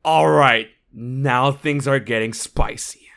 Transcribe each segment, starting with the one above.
Alright, now things are getting spicy.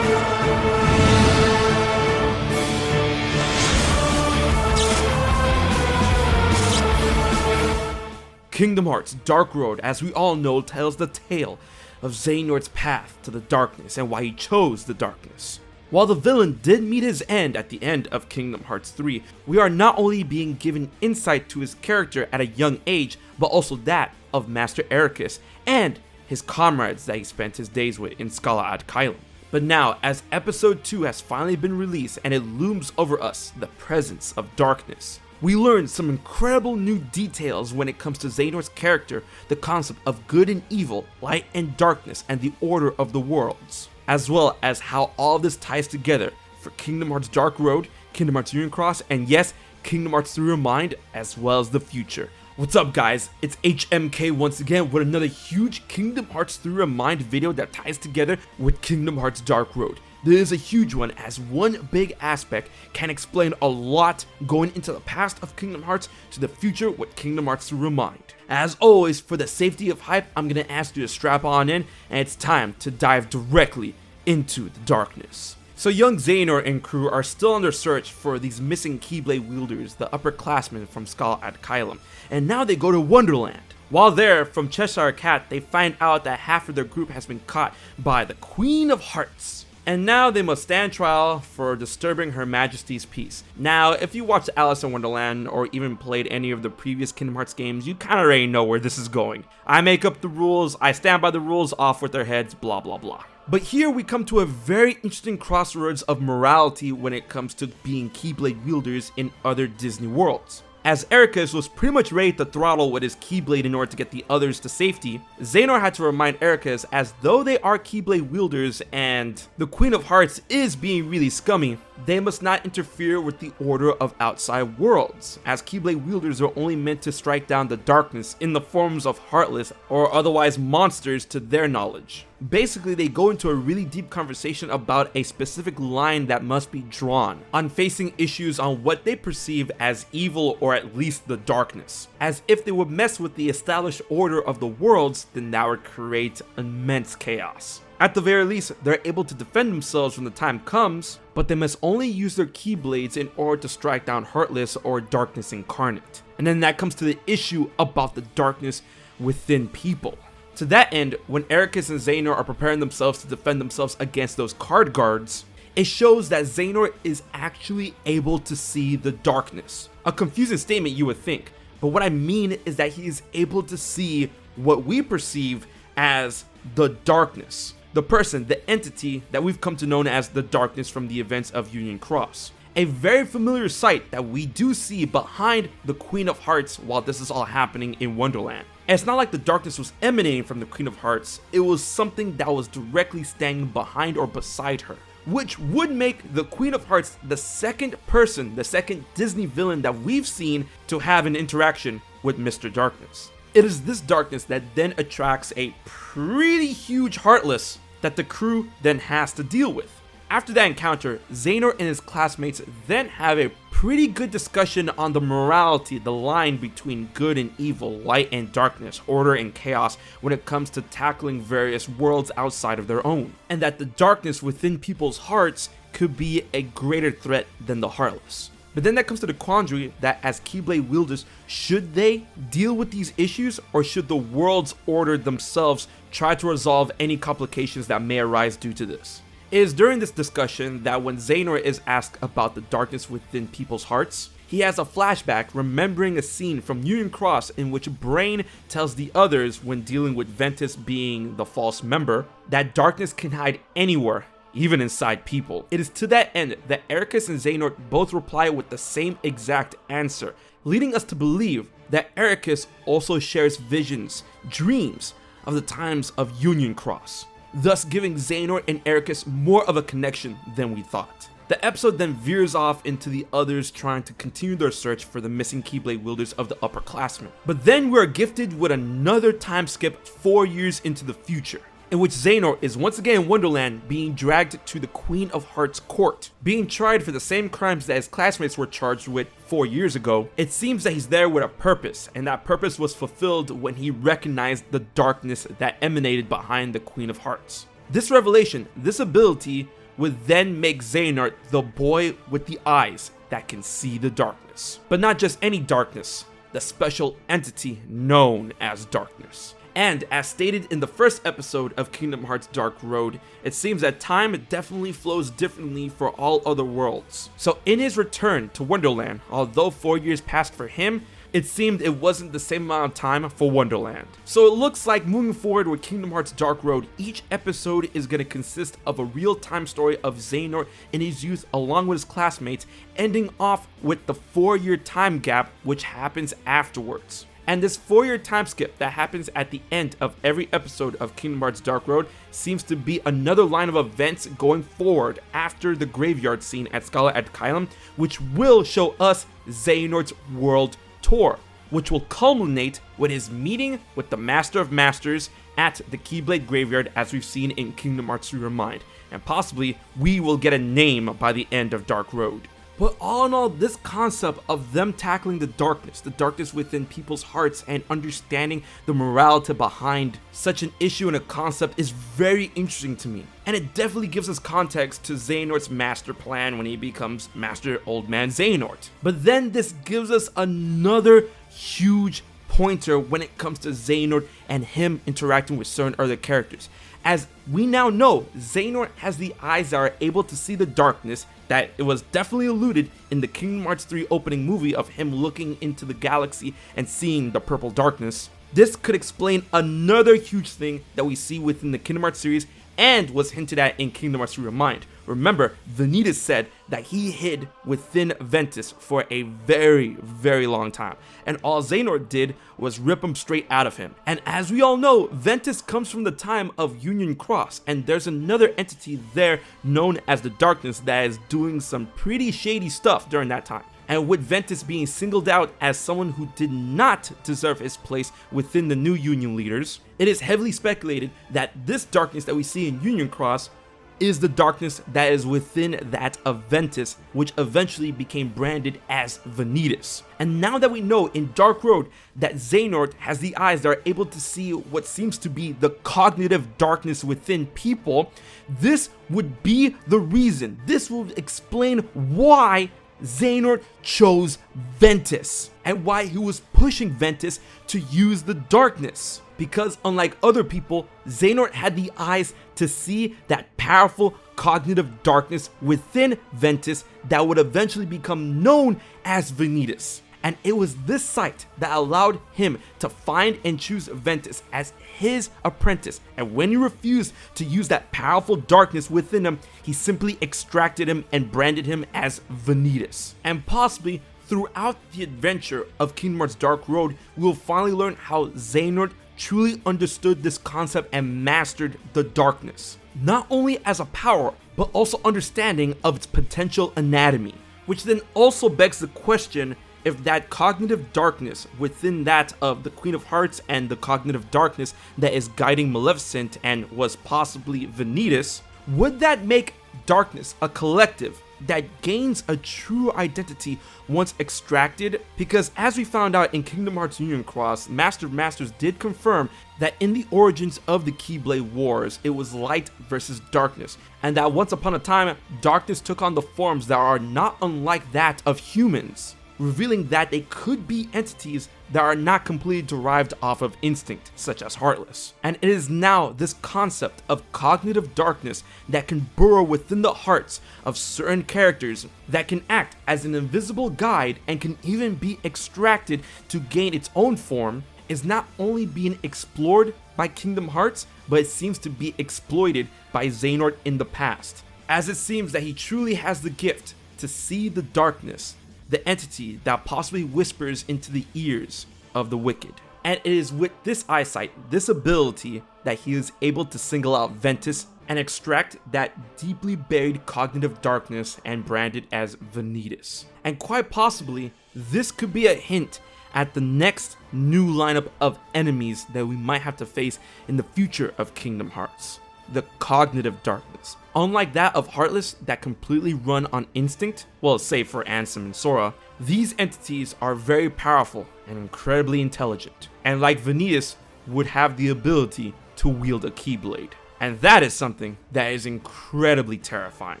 Kingdom Hearts Dark Road, as we all know, tells the tale of Xehanort's path to the darkness and why he chose the darkness. While the villain did meet his end at the end of Kingdom Hearts 3, we are not only being given insight to his character at a young age, but also that of Master Ericus and his comrades that he spent his days with in Scala ad Caelum. But now, as Episode 2 has finally been released and it looms over us, the presence of darkness, we learn some incredible new details when it comes to Xehanort's character, the concept of good and evil, light and darkness, and the order of the worlds, as well as how all of this ties together for Kingdom Hearts Dark Road, Kingdom Hearts Union Cross, and yes, Kingdom Hearts 3 ReMind, as well as the future. What's up guys, it's HMK once again with another huge Kingdom Hearts 3 ReMind video that ties together with Kingdom Hearts Dark Road. This is a huge one as one big aspect can explain a lot going into the past of Kingdom Hearts to the future with Kingdom Hearts 3 ReMind. As always, for the safety of hype, I'm going to ask you to strap on in and it's time to dive directly into the darkness. So young Xehanort and crew are still on their search for these missing Keyblade wielders, the upperclassmen from Scala ad Caelum, and now they go to Wonderland. While there, from Cheshire Cat, they find out that half of their group has been caught by the Queen of Hearts. And now they must stand trial for disturbing Her Majesty's peace. Now, if you watched Alice in Wonderland or even played any of the previous Kingdom Hearts games, you kinda already know where this is going. I make up the rules, I stand by the rules, off with their heads, blah blah blah. But here we come to a very interesting crossroads of morality when it comes to being Keyblade wielders in other Disney worlds. As Ericus was pretty much ready to throttle with his Keyblade in order to get the others to safety, Xehanort had to remind Ericus, as though they are Keyblade wielders and the Queen of Hearts is being really scummy, they must not interfere with the order of outside worlds, as Keyblade wielders are only meant to strike down the darkness in the forms of Heartless or otherwise monsters to their knowledge. Basically, they go into a really deep conversation about a specific line that must be drawn on facing issues on what they perceive as evil or at least the darkness. As if they would mess with the established order of the worlds, then that would create immense chaos. At the very least, they're able to defend themselves when the time comes, but they must only use their Keyblades in order to strike down Heartless or Darkness Incarnate. And then that comes to the issue about the darkness within people. To that end, when Ericus and Xehanort are preparing themselves to defend themselves against those card guards, it shows that Xehanort is actually able to see the darkness. A confusing statement you would think, but what I mean is that he is able to see what we perceive as the darkness. The person, the entity that we've come to know as the darkness from the events of Union Cross. A very familiar sight that we do see behind the Queen of Hearts while this is all happening in Wonderland. And it's not like the darkness was emanating from the Queen of Hearts, it was something that was directly standing behind or beside her, which would make the Queen of Hearts the second person, the second Disney villain that we've seen to have an interaction with Mr. Darkness. It is this darkness that then attracts a pretty huge Heartless that the crew then has to deal with. After that encounter, Xehanort and his classmates then have a pretty good discussion on the morality, the line between good and evil, light and darkness, order and chaos when it comes to tackling various worlds outside of their own. And that the darkness within people's hearts could be a greater threat than the Heartless. But then that comes to the quandary that as Keyblade wielders, should they deal with these issues or should the world's order themselves try to resolve any complications that may arise due to this? It is during this discussion that when Xehanort is asked about the darkness within people's hearts, he has a flashback remembering a scene from Union Cross in which Brain tells the others when dealing with Ventus being the false member, that darkness can hide anywhere, even inside people. It is to that end that Ericus and Xehanort both reply with the same exact answer, leading us to believe that Ericus also shares visions, dreams of the times of Union Cross, thus giving Xehanort and Ericus more of a connection than we thought. The episode then veers off into the others trying to continue their search for the missing Keyblade wielders of the upperclassmen. But then we're gifted with another time skip 4 years into the future. in which Xehanort is once again in Wonderland being dragged to the Queen of Hearts court, being tried for the same crimes that his classmates were charged with 4 years ago. It seems that he's there with a purpose, and that purpose was fulfilled when he recognized the darkness that emanated behind the Queen of Hearts. This revelation, this ability, would then make Xehanort the boy with the eyes that can see the darkness. But not just any darkness, the special entity known as darkness. And as stated in the first episode of Kingdom Hearts Dark Road, it seems that time definitely flows differently for all other worlds. So in his return to Wonderland, although 4 years passed for him, it seemed it wasn't the same amount of time for Wonderland. So it looks like moving forward with Kingdom Hearts Dark Road, each episode is going to consist of a real-time story of Xehanort in his youth along with his classmates, ending off with the 4-year time gap which happens afterwards. And this 4-year time skip that happens at the end of every episode of Kingdom Hearts Dark Road seems to be another line of events going forward after the graveyard scene at Scala at Kylam, which will show us Xehanort's world tour, which will culminate with his meeting with the Master of Masters at the Keyblade Graveyard as we've seen in Kingdom Hearts ReMind, and possibly we will get a name by the end of Dark Road. But all in all, this concept of them tackling the darkness within people's hearts and understanding the morality behind such an issue and a concept is very interesting to me. And it definitely gives us context to Xehanort's master plan when he becomes Master Old Man Xehanort. But then this gives us another huge pointer when it comes to Xehanort and him interacting with certain other characters. As we now know, Xehanort has the eyes that are able to see the darkness that it was definitely alluded in the Kingdom Hearts 3 opening movie of him looking into the galaxy and seeing the purple darkness. This could explain another huge thing that we see within the Kingdom Hearts series and was hinted at in Kingdom Hearts ReMind. Remember, Ventus said that he hid within Ventus for a very, very long time, and all Xehanort did was rip him straight out of him. And as we all know, Ventus comes from the time of Union Cross, and there's another entity there known as the Darkness that is doing some pretty shady stuff during that time. And with Ventus being singled out as someone who did not deserve his place within the new Union leaders, it is heavily speculated that this darkness that we see in Union Cross is the darkness that is within that of Ventus, which eventually became branded as Ventus. And now that we know in Dark Road that Xehanort has the eyes that are able to see what seems to be the cognitive darkness within people, this would be the reason. This will explain why Xehanort chose Ventus and why he was pushing Ventus to use the darkness. Because unlike other people, Xehanort had the eyes to see that powerful cognitive darkness within Ventus that would eventually become known as Ventus. And it was this sight that allowed him to find and choose Ventus as his apprentice. And when he refused to use that powerful darkness within him, he simply extracted him and branded him as Ventus. And possibly throughout the adventure of Kingdom Hearts Dark Road, we will finally learn how Xehanort truly understood this concept and mastered the darkness, not only as a power, but also understanding of its potential anatomy, which then also begs the question if that cognitive darkness within that of the Queen of Hearts and the cognitive darkness that is guiding Maleficent and was possibly Ventus, would that make darkness a collective that gains a true identity once extracted? Because as we found out in Kingdom Hearts Union Cross, Master of Masters did confirm that in the origins of the Keyblade Wars, it was light versus darkness, and that once upon a time, darkness took on the forms that are not unlike that of humans, revealing that they could be entities that are not completely derived off of instinct, such as Heartless. And it is now this concept of cognitive darkness that can burrow within the hearts of certain characters that can act as an invisible guide and can even be extracted to gain its own form, is not only being explored by Kingdom Hearts, but it seems to be exploited by Xehanort in the past, as it seems that he truly has the gift to see the darkness, the entity that possibly whispers into the ears of the wicked. And it is with this eyesight, this ability, that he is able to single out Ventus and extract that deeply buried cognitive darkness and brand it as Ventus. And quite possibly, this could be a hint at the next new lineup of enemies that we might have to face in the future of Kingdom Hearts. The cognitive darkness. Unlike that of Heartless that completely run on instinct, well, save for Ansem and Sora, these entities are very powerful and incredibly intelligent, and like Ventus, would have the ability to wield a Keyblade. And that is something that is incredibly terrifying.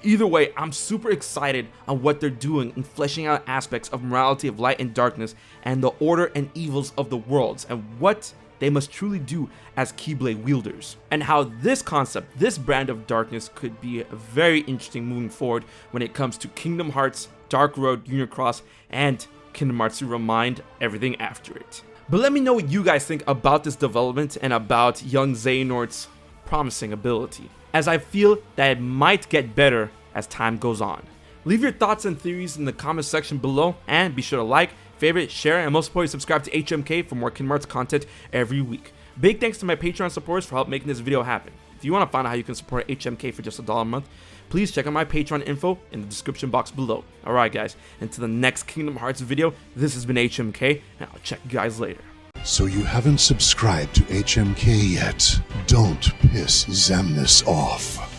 Either way, I'm super excited on what they're doing in fleshing out aspects of morality of light and darkness and the order and evils of the worlds and what they must truly do as Keyblade wielders, and how this concept, this brand of darkness could be very interesting moving forward when it comes to Kingdom Hearts, Dark Road, Unicross, and Kingdom Hearts ReMind, everything after it. But let me know what you guys think about this development and about young Xehanort's promising ability, as I feel that it might get better as time goes on. Leave your thoughts and theories in the comment section below, and be sure to like, favorite, share, and most importantly subscribe to HMK for more Kingdom Hearts content every week. Big thanks to my Patreon supporters for helping making this video happen. If you want to find out how you can support HMK for just $1 a month, please check out my Patreon info in the description box below. Alright guys, until the next Kingdom Hearts video, this has been HMK, and I'll check you guys later. So you haven't subscribed to HMK yet? Don't piss Xemnas off.